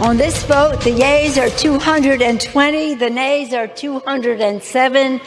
On this vote, the yeas are 220, the nays are 207.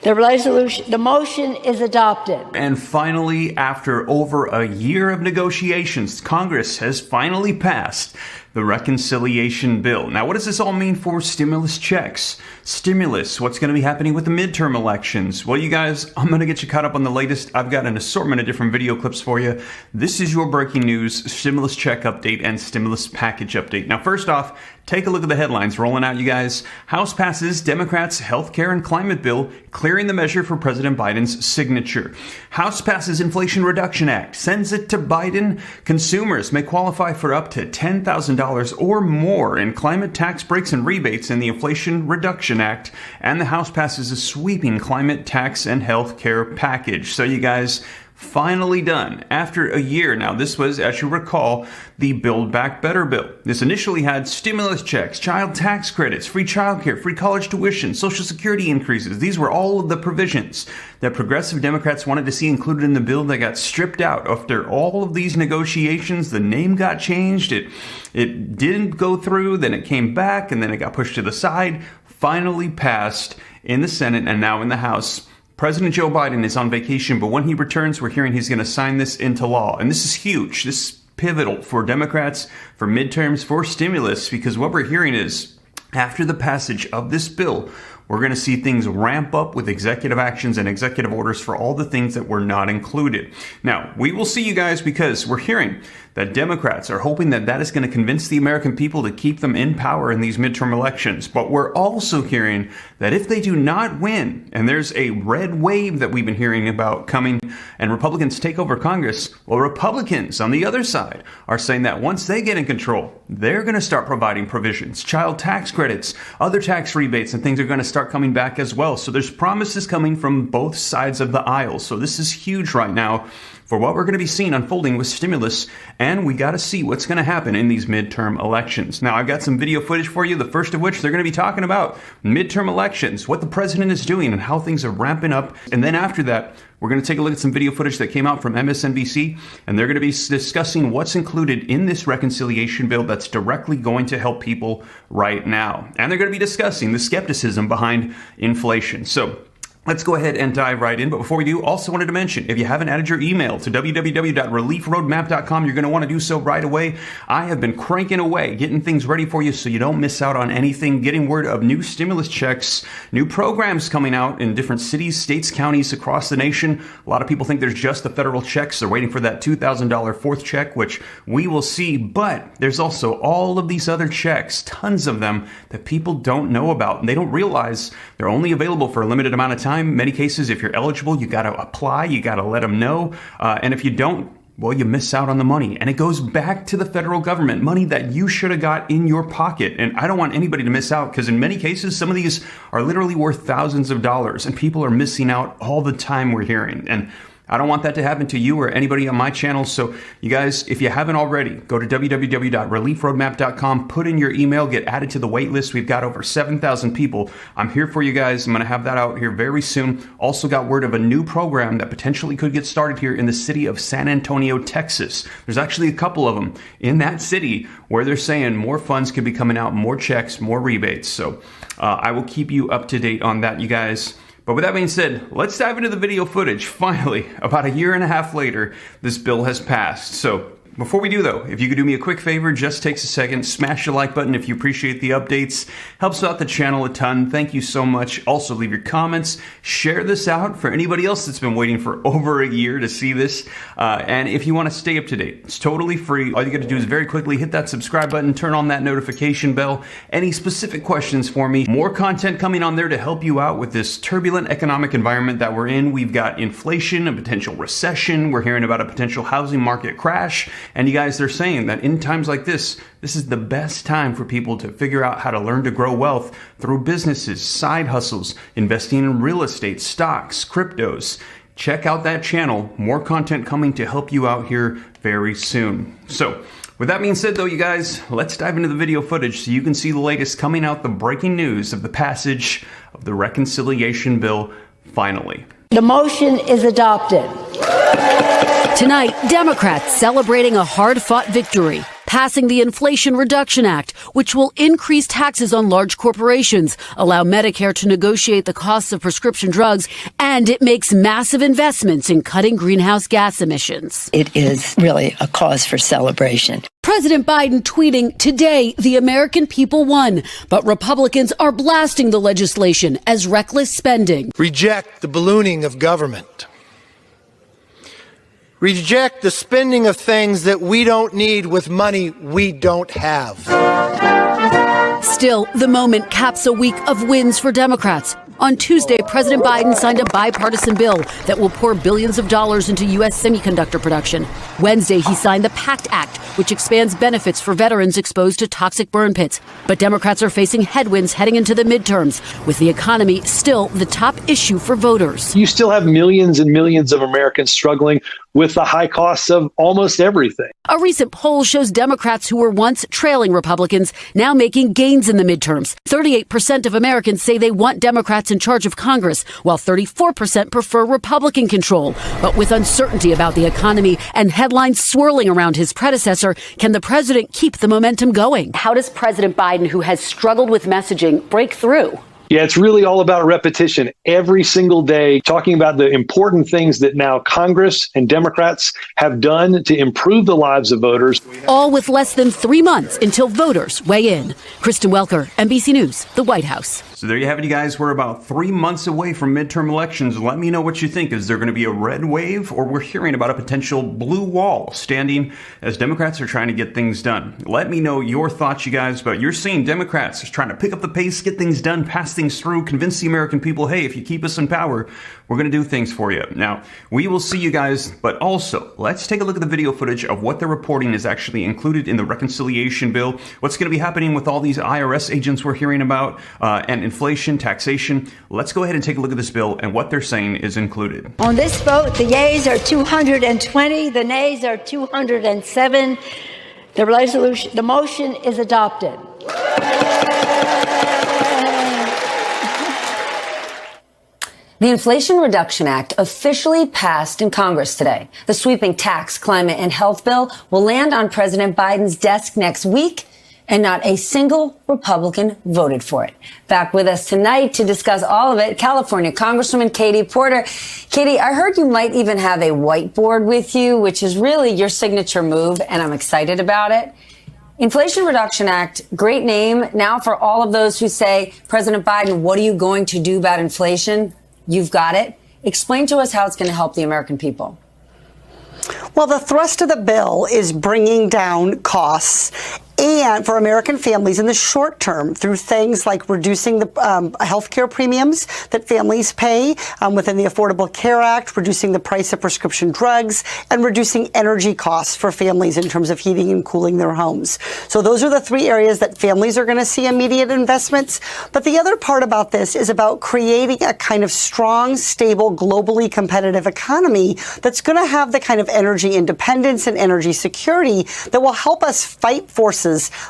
The motion is adopted. And finally, after over a year of negotiations, Congress has finally passed the reconciliation bill. Now, what does this all mean for stimulus checks? Stimulus, what's going to be happening with the midterm elections? Well, you guys, I'm going to get you caught up on the latest. I've got an assortment of different video clips for you. This is your breaking news, stimulus check update and stimulus package update. Now, first off, take a look at the headlines rolling out, you guys. House passes Democrats' healthcare and climate bill, clearing the measure for President Biden's signature. House passes Inflation Reduction Act, sends it to Biden. Consumers may qualify for up to $10,000 or more in climate tax breaks and rebates in the Inflation Reduction Act. And the House passes a sweeping climate tax and healthcare package. So you guys, finally done after a year. Now, this was, as you recall, the Build Back Better bill. This initially had stimulus checks, child tax credits, free childcare, free college tuition, Social Security increases. These were all of the provisions that progressive Democrats wanted to see included in the bill that got stripped out after all of these negotiations. The name got changed. It didn't go through, then it came back, and then it got pushed to the side. Finally passed in the Senate and now in the House. President Joe Biden is on vacation, but when he returns, we're hearing he's going to sign this into law. And this is huge. This is pivotal for Democrats, for midterms, for stimulus, because what we're hearing is after the passage of this bill, we're going to see things ramp up with executive actions and executive orders for all the things that were not included. Now, we will see, you guys, because we're hearing that Democrats are hoping that that is going to convince the American people to keep them in power in these midterm elections. But we're also hearing that if they do not win, and there's a red wave that we've been hearing about coming, and Republicans take over Congress, well, Republicans on the other side are saying that once they get in control, they're going to start providing provisions, child tax credits, other tax rebates, and things are going to start coming back as well. So there's promises coming from both sides of the aisle. So this is huge right now for what we're going to be seeing unfolding with stimulus, and we got to see what's going to happen in these midterm elections. Now, I've got some video footage for you, the first of which they're going to be talking about midterm elections, what the president is doing, and how things are ramping up. And then after that, we're going to take a look at some video footage that came out from MSNBC, and they're going to be discussing what's included in this reconciliation bill that's directly going to help people right now. And they're going to be discussing the skepticism behind inflation. So let's go ahead and dive right in. But before we do, also wanted to mention, if you haven't added your email to www.reliefroadmap.com, you're going to want to do so right away. I have been cranking away, getting things ready for you so you don't miss out on anything, getting word of new stimulus checks, new programs coming out in different cities, states, counties across the nation. A lot of people think there's just the federal checks. They're waiting for that $2,000 fourth check, which we will see. But there's also all of these other checks, tons of them, that people don't know about. And they don't realize they're only available for a limited amount of time. Many cases, if you're eligible, you got to apply, you got to let them know. And if you don't, well, you miss out on the money. And it goes back to the federal government, money that you should have got in your pocket. And I don't want anybody to miss out, because in many cases, some of these are literally worth thousands of dollars, and people are missing out all the time, we're hearing. And I don't want that to happen to you or anybody on my channel. So you guys, if you haven't already, go to www.reliefroadmap.com, put in your email, get added to the wait list. We've got over 7,000 people. I'm here for you guys. I'm going to have that out here very soon. Also got word of a new program that potentially could get started here in the city of San Antonio, Texas. There's actually a couple of them in that city where they're saying more funds could be coming out, more checks, more rebates. So I will keep you up to date on that, you guys. But with that being said, let's dive into the video footage. Finally, about a year and a half later, this bill has passed. So before we do, though, if you could do me a quick favor, just takes a second, smash the like button if you appreciate the updates. Helps out the channel a ton. Thank you so much. Also, leave your comments. Share this out for anybody else that's been waiting for over a year to see this. And if you want to stay up to date, it's totally free. All you got to do is very quickly hit that subscribe button, turn on that notification bell. Any specific questions for me? More content coming on there to help you out with this turbulent economic environment that we're in. We've got inflation, a potential recession. We're hearing about a potential housing market crash. And you guys, they're saying that in times like this is the best time for people to figure out how to learn to grow wealth through businesses, side hustles, investing in real estate, stocks, cryptos. Check out that channel. More content coming to help you out here very soon. So with that being said, though, you guys, let's dive into the video footage so you can see the latest coming out, the breaking news of the passage of the reconciliation bill finally. The motion is adopted. Tonight, Democrats celebrating a hard-fought victory, passing the Inflation Reduction Act, which will increase taxes on large corporations, allow Medicare to negotiate the costs of prescription drugs, and it makes massive investments in cutting greenhouse gas emissions. It is really a cause for celebration. President Biden tweeting, "Today, the American people won, but Republicans are blasting the legislation as reckless spending." Reject the ballooning of government. Reject the spending of things that we don't need with money we don't have. Still, the moment caps a week of wins for Democrats. On Tuesday, President Biden signed a bipartisan bill that will pour billions of dollars into U.S. semiconductor production. Wednesday, he signed the PACT Act, which expands benefits for veterans exposed to toxic burn pits. But Democrats are facing headwinds heading into the midterms, with the economy still the top issue for voters. You still have millions and millions of Americans struggling with the high costs of almost everything. A recent poll shows Democrats who were once trailing Republicans now making gains in the midterms. 38% of Americans say they want Democrats in charge of Congress, while 34% prefer Republican control. But with uncertainty about the economy and headlines swirling around his predecessor, can the president keep the momentum going? How does President Biden, who has struggled with messaging, break through? Yeah, it's really all about repetition every single day, talking about the important things that now Congress and Democrats have done to improve the lives of voters. All with less than 3 months until voters weigh in. Kristen Welker, NBC News, the White House. So there you have it, you guys. We're about 3 months away from midterm elections. Let me know what you think. Is there going to be a red wave, or we're hearing about a potential blue wall standing as Democrats are trying to get things done? Let me know your thoughts, you guys. But you're seeing Democrats just trying to pick up the pace, get things done, pass things through, convince the American people, hey, if you keep us in power, we're going to do things for you. Now, we will see you guys, but also let's take a look at the video footage of what they're reporting is actually included in the reconciliation bill. What's going to be happening with all these IRS agents we're hearing about, and inflation, taxation. Let's go ahead and take a look at this bill and what they're saying is included. On this vote, the yeas are 220, the nays are 207. The motion is adopted. The Inflation Reduction Act officially passed in Congress today. The sweeping tax, climate, and health bill will land on President Biden's desk next week, and not a single Republican voted for it. Back with us tonight to discuss all of it, California Congresswoman Katie Porter. Katie, I heard you might even have a whiteboard with you, which is really your signature move, and I'm excited about it. Inflation Reduction Act, great name. Now for all of those who say, President Biden, what are you going to do about inflation? You've got it. Explain to us how it's going to help the American people. Well, the thrust of the bill is bringing down costs and for American families in the short term through things like reducing the health care premiums that families pay within the Affordable Care Act, reducing the price of prescription drugs, and reducing energy costs for families in terms of heating and cooling their homes. So those are the three areas that families are going to see immediate investments. But the other part about this is about creating a kind of strong, stable, globally competitive economy that's going to have the kind of energy independence and energy security that will help us fight forces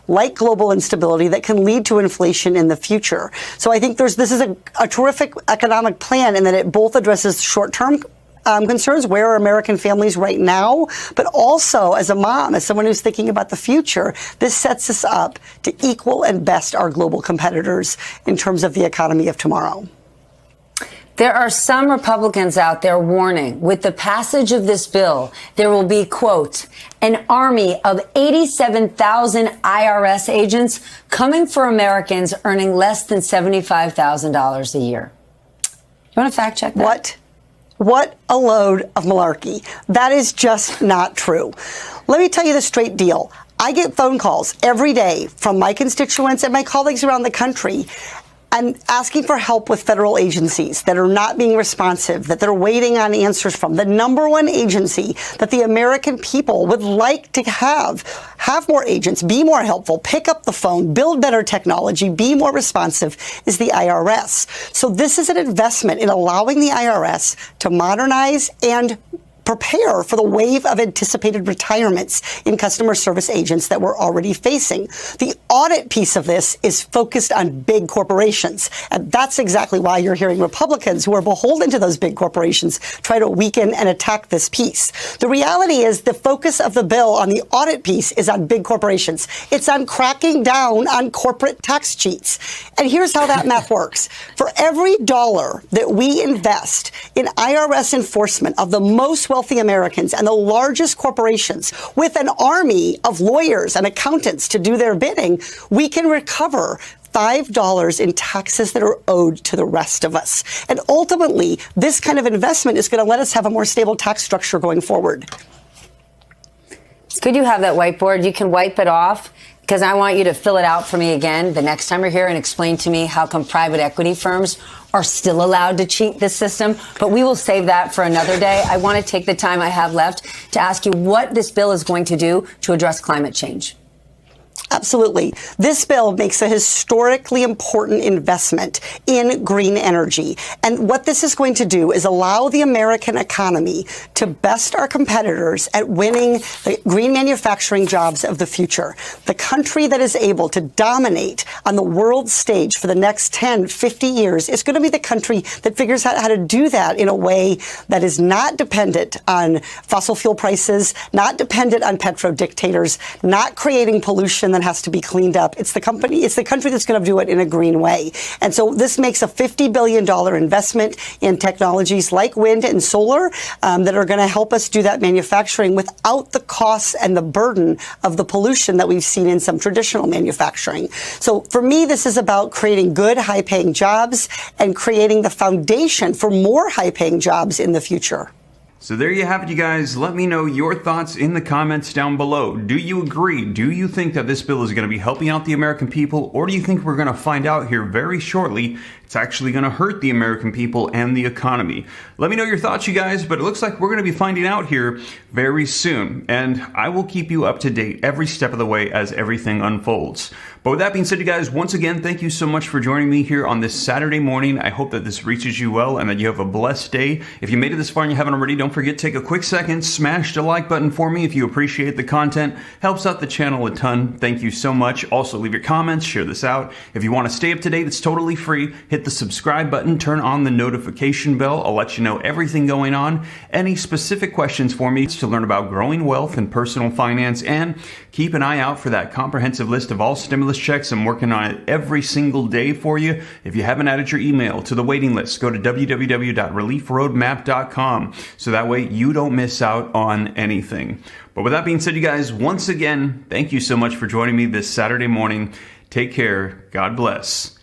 like global instability that can lead to inflation in the future. So I think this is a terrific economic plan in that it both addresses short-term concerns, where are American families right now, but also as a mom, as someone who's thinking about the future, this sets us up to equal and best our global competitors in terms of the economy of tomorrow. There are some Republicans out there warning with the passage of this bill, there will be, quote, an army of 87,000 IRS agents coming for Americans earning less than $75,000 a year. You want to fact check that? What a load of malarkey. That is just not true. Let me tell you the straight deal. I get phone calls every day from my constituents and my colleagues around the country and asking for help with federal agencies that are not being responsive, that they're waiting on answers from. The number one agency that the American people would like to have more agents, be more helpful, pick up the phone, build better technology, be more responsive, is the IRS. So this is an investment in allowing the IRS to modernize and prepare for the wave of anticipated retirements in customer service agents that we're already facing. The audit piece of this is focused on big corporations. And that's exactly why you're hearing Republicans who are beholden to those big corporations try to weaken and attack this piece. The reality is the focus of the bill on the audit piece is on big corporations. It's on cracking down on corporate tax cheats. And here's how that math works. For every dollar that we invest in IRS enforcement of the most wealthy Americans and the largest corporations with an army of lawyers and accountants to do their bidding, we can recover $5 in taxes that are owed to the rest of us. And ultimately, this kind of investment is going to let us have a more stable tax structure going forward. It's good you have that whiteboard. You can wipe it off, because I want you to fill it out for me again the next time you're here and explain to me how come private equity firms are still allowed to cheat this system. But we will save that for another day. I want to take the time I have left to ask you what this bill is going to do to address climate change. Absolutely. This bill makes a historically important investment in green energy. And what this is going to do is allow the American economy to best our competitors at winning the green manufacturing jobs of the future. The country that is able to dominate on the world stage for the next 10, 50 years is going to be the country that figures out how to do that in a way that is not dependent on fossil fuel prices, not dependent on petro dictators, not creating pollution that has to be cleaned up. It's the country that's going to do it in a green way. And so this makes a $50 billion investment in technologies like wind and solar that are going to help us do that manufacturing without the costs and the burden of the pollution that we've seen in some traditional manufacturing. So for me, this is about creating good, high-paying jobs and creating the foundation for more high-paying jobs in the future. So there you have it, you guys. Let me know your thoughts in the comments down below. Do you agree? Do you think that this bill is going to be helping out the American people? Or do you think we're going to find out here very shortly it's actually going to hurt the American people and the economy? Let me know your thoughts, you guys, but it looks like we're going to be finding out here very soon. And I will keep you up to date every step of the way as everything unfolds. But with that being said, you guys, once again, thank you so much for joining me here on this Saturday morning. I hope that this reaches you well and that you have a blessed day. If you made it this far and you haven't already, don't forget to take a quick second, smash the like button for me if you appreciate the content. Helps out the channel a ton. Thank you so much. Also, leave your comments, share this out. If you want to stay up to date, it's totally free. Hit the subscribe button, turn on the notification bell. I'll let you know everything going on. Any specific questions for me to learn about growing wealth and personal finance, and keep an eye out for that comprehensive list of all stimulus checks. I'm working on it every single day for you. If you haven't added your email to the waiting list, go to www.reliefroadmap.com so that way you don't miss out on anything. But with that being said, you guys, once again, thank you so much for joining me this Saturday morning. Take care, God bless,